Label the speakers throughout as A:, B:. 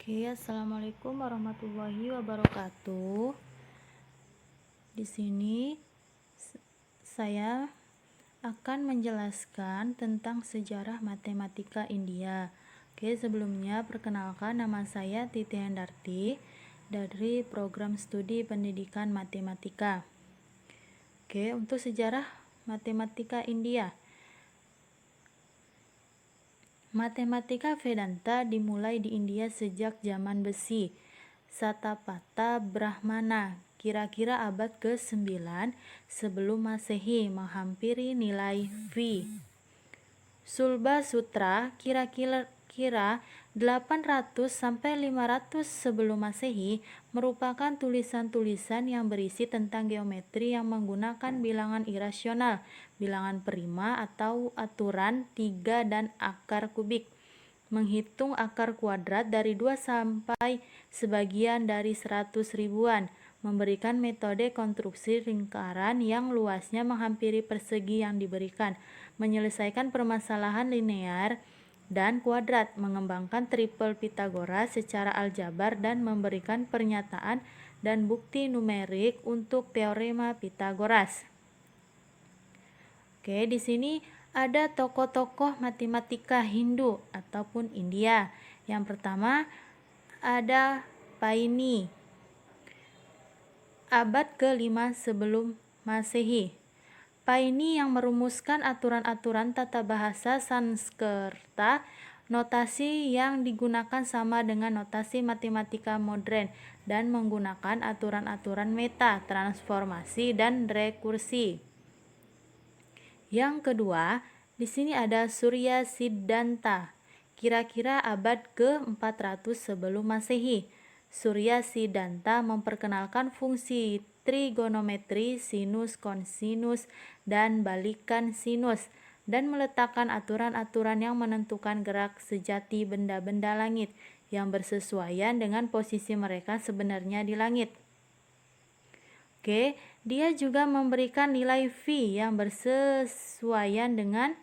A: Oke, assalamualaikum warahmatullahi wabarakatuh. Di sini saya akan menjelaskan tentang sejarah matematika India. Oke, sebelumnya perkenalkan, nama saya Titi Hendarti dari Program Studi Pendidikan Matematika. Oke, untuk sejarah matematika India. Matematika Vedanta dimulai di India sejak zaman besi, Satapatha Brahmana, kira-kira abad ke-9 sebelum Masehi, menghampiri nilai V. Sulba Sutra kira-kira 800 sampai 500 sebelum Masehi merupakan tulisan-tulisan yang berisi tentang geometri yang menggunakan bilangan irasional, bilangan prima atau aturan 3 dan akar kubik. Menghitung akar kuadrat dari 2 sampai sebagian dari 100 ribuan, memberikan metode konstruksi lingkaran yang luasnya menghampiri persegi yang diberikan, menyelesaikan permasalahan linear dan kuadrat, mengembangkan triple Pitagoras secara aljabar dan memberikan pernyataan dan bukti numerik untuk teorema Pitagoras. Oke, di sini ada tokoh-tokoh matematika Hindu ataupun India. Yang pertama ada Paini, abad ke-5 sebelum Masehi. Paini yang merumuskan aturan-aturan tata bahasa Sanskerta, notasi yang digunakan sama dengan notasi matematika modern dan menggunakan aturan-aturan meta, transformasi, dan rekursi. Yang kedua, di sini ada Surya Siddhanta, kira-kira abad ke-400 sebelum Masehi. Surya Siddhanta memperkenalkan fungsi trigonometri, sinus, kosinus, dan balikan sinus, dan meletakkan aturan-aturan yang menentukan gerak sejati benda-benda langit yang bersesuaian dengan posisi mereka sebenarnya di langit. Oke, dia juga memberikan nilai V yang bersesuaian dengan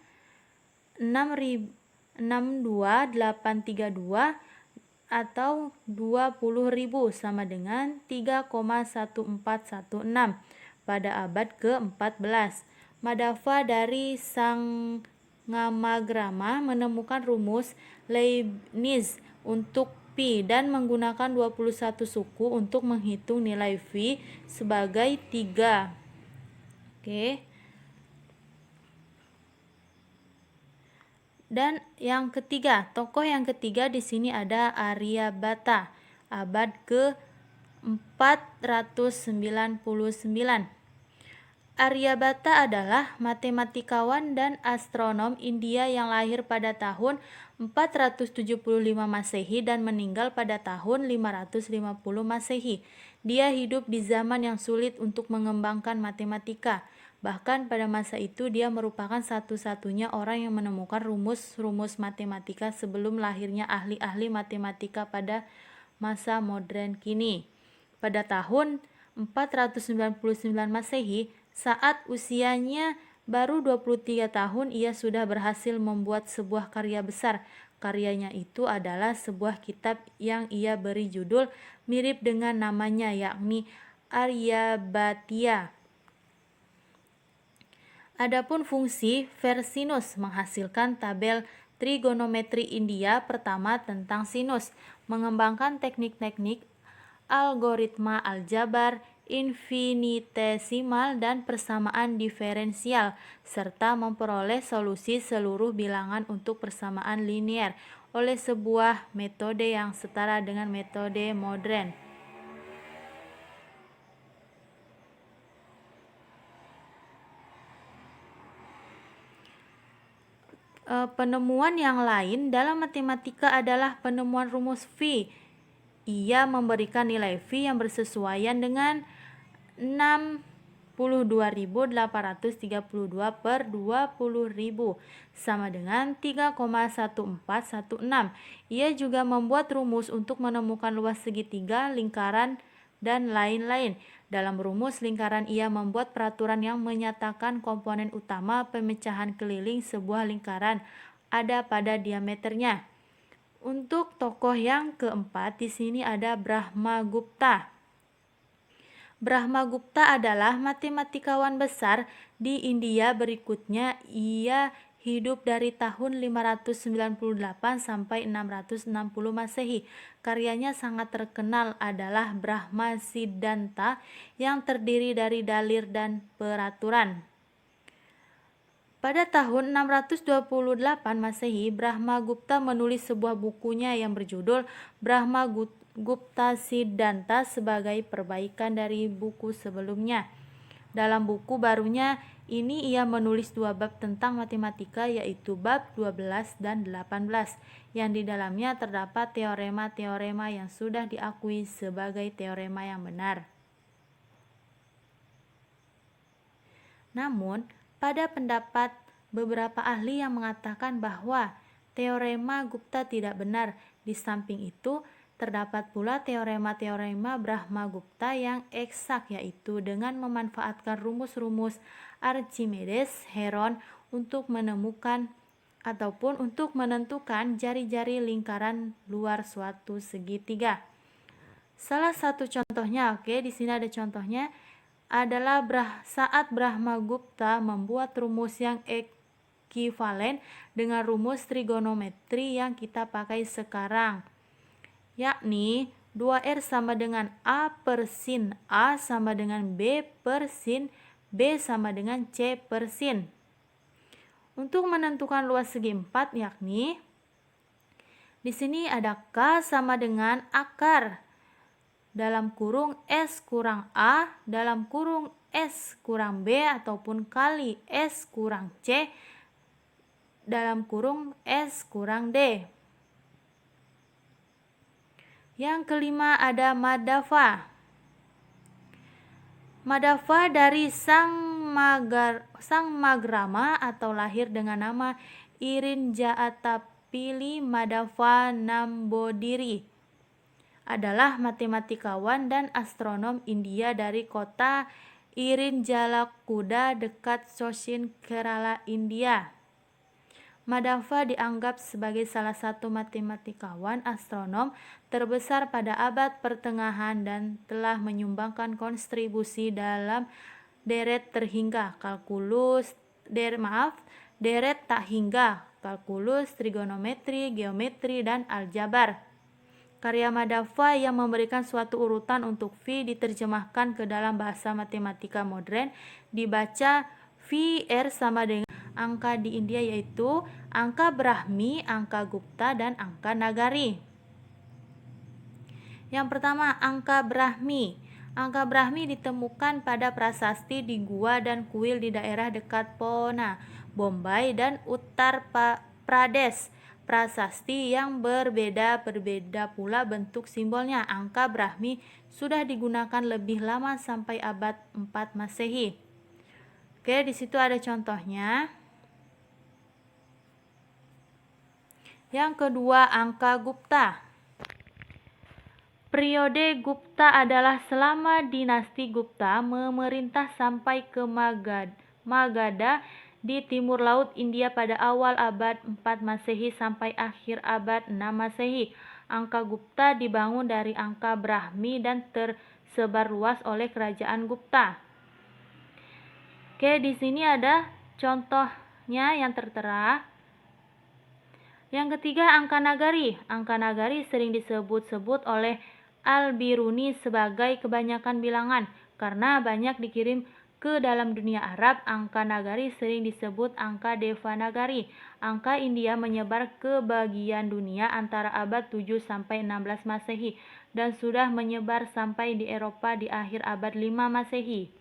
A: 62832 atau 20.000 sama dengan 3,1416 pada abad ke-14. Madhava dari Sangamagrama menemukan rumus Leibniz untuk Pi dan menggunakan 21 suku untuk menghitung nilai V sebagai 3. Oke. Dan yang ketiga, tokoh yang ketiga di sini ada Aryabhata, abad ke-499. Aryabhata adalah matematikawan dan astronom India yang lahir pada tahun 475 Masehi dan meninggal pada tahun 550 Masehi. Dia hidup di zaman yang sulit untuk mengembangkan matematika. Bahkan pada masa itu dia merupakan satu-satunya orang yang menemukan rumus-rumus matematika sebelum lahirnya ahli-ahli matematika pada masa modern kini. Pada tahun 499 Masehi, saat usianya baru 23 tahun, ia sudah berhasil membuat sebuah karya besar. Karyanya itu adalah sebuah kitab yang ia beri judul mirip dengan namanya, yakni Aryabhatiya. Adapun fungsi versinus menghasilkan tabel trigonometri India pertama tentang sinus, mengembangkan teknik-teknik algoritma aljabar, infinitesimal, dan persamaan diferensial, serta memperoleh solusi seluruh bilangan untuk persamaan linier oleh sebuah metode yang setara dengan metode modern. Penemuan yang lain dalam matematika adalah penemuan rumus V. Ia memberikan nilai V yang bersesuaian dengan 62.832 per 20.000 sama dengan 3,1416. Ia juga membuat rumus untuk menemukan luas segitiga, lingkaran, dan lain-lain. Dalam rumus lingkaran ia membuat peraturan yang menyatakan komponen utama pemecahan keliling sebuah lingkaran ada pada diameternya. Untuk tokoh yang keempat, di sini ada Brahmagupta. Brahmagupta adalah matematikawan besar di India. Berikutnya, ia hidup dari tahun 598 sampai 660 Masehi. Karyanya sangat terkenal adalah Brahma Siddhanta yang terdiri dari dalil dan peraturan. Pada tahun 628 Masehi, Brahmagupta menulis sebuah bukunya yang berjudul Brahmagupta Siddhanta sebagai perbaikan dari buku sebelumnya. Dalam buku barunya ini ia menulis dua bab tentang matematika, yaitu bab 12 dan 18, yang di dalamnya terdapat teorema-teorema yang sudah diakui sebagai teorema yang benar. Namun, pada pendapat beberapa ahli yang mengatakan bahwa teorema Gupta tidak benar. Di samping itu, terdapat pula teorema-teorema Brahmagupta yang eksak, yaitu dengan memanfaatkan rumus-rumus Archimedes, Heron untuk menemukan ataupun untuk menentukan jari-jari lingkaran luar suatu segitiga. Salah satu contohnya, di sini ada contohnya, adalah saat Brahmagupta membuat rumus yang ekivalen dengan rumus trigonometri yang kita pakai sekarang, yakni 2R sama dengan A per sin A sama dengan B per sin B sama dengan C per sin. Untuk menentukan luas segi 4, yakni di sini ada K sama dengan akar dalam kurung S kurang A dalam kurung S kurang B ataupun kali S kurang C dalam kurung S kurang D. Yang kelima ada Madhava. Madhava dari Sang Magrama atau lahir dengan nama Irinjaatapili Madhava Nambodiri, adalah matematikawan dan astronom India dari kota Irinjalakuda dekat Cochin, Kerala, India. Madhava dianggap sebagai salah satu matematikawan astronom terbesar pada abad pertengahan dan telah menyumbangkan kontribusi dalam deret tak hingga kalkulus, trigonometri, geometri, dan aljabar. Karya Madhava yang memberikan suatu urutan untuk phi diterjemahkan ke dalam bahasa matematika modern dibaca phi r sama dengan angka di India, yaitu angka Brahmi, angka Gupta, dan angka Nagari. Yang pertama, angka Brahmi. Angka Brahmi ditemukan pada prasasti di gua dan kuil di daerah dekat Pune, Bombay, dan Uttar Pradesh. Prasasti yang berbeda pula bentuk simbolnya. Angka Brahmi sudah digunakan lebih lama sampai abad 4 Masehi. Di situ ada contohnya. Yang kedua, angka Gupta. Periode Gupta adalah selama dinasti Gupta memerintah sampai ke Magadha di timur laut India pada awal abad 4 Masehi sampai akhir abad 6 Masehi. Angka Gupta dibangun dari angka Brahmi dan tersebar luas oleh kerajaan Gupta. Di sini ada contohnya yang tertera. Yang ketiga, angka Nagari. Angka Nagari sering disebut-sebut oleh Al-Biruni sebagai kebanyakan bilangan karena banyak dikirim ke dalam dunia Arab. Angka Nagari sering disebut angka Devanagari. Angka India menyebar ke bagian dunia antara abad 7 sampai 16 Masehi dan sudah menyebar sampai di Eropa di akhir abad 5 Masehi.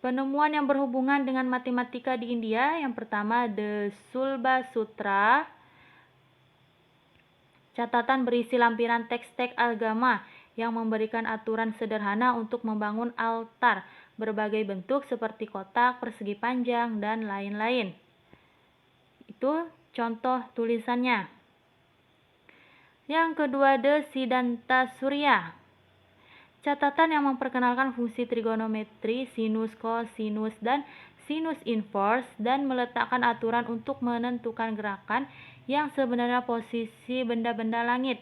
A: Penemuan yang berhubungan dengan matematika di India, yang pertama The Sulba Sutra, catatan berisi lampiran teks-teks agama yang memberikan aturan sederhana untuk membangun altar berbagai bentuk seperti kotak, persegi panjang, dan lain-lain. Itu contoh tulisannya. Yang kedua, The Siddhanta Surya, catatan yang memperkenalkan fungsi trigonometri, sinus, kosinus, dan sinus inverse dan meletakkan aturan untuk menentukan gerakan yang sebenarnya posisi benda-benda langit.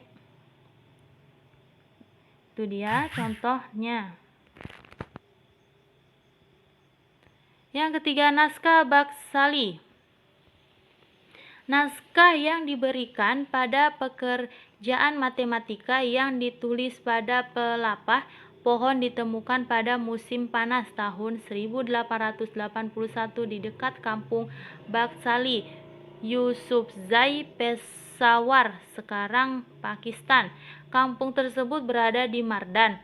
A: Itu dia contohnya. Yang ketiga, naskah Baksali. Naskah yang diberikan pada pekerjaan matematika yang ditulis pada pelapah pohon ditemukan pada musim panas tahun 1881 di dekat kampung Baksali, Yusufzai, Peshawar, sekarang Pakistan. Kampung tersebut berada di Mardan,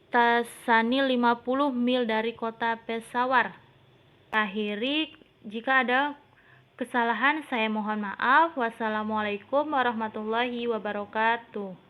A: Tasani 50 mil dari kota Peshawar. Akhiri, jika ada kesalahan saya mohon maaf. Wassalamualaikum warahmatullahi wabarakatuh.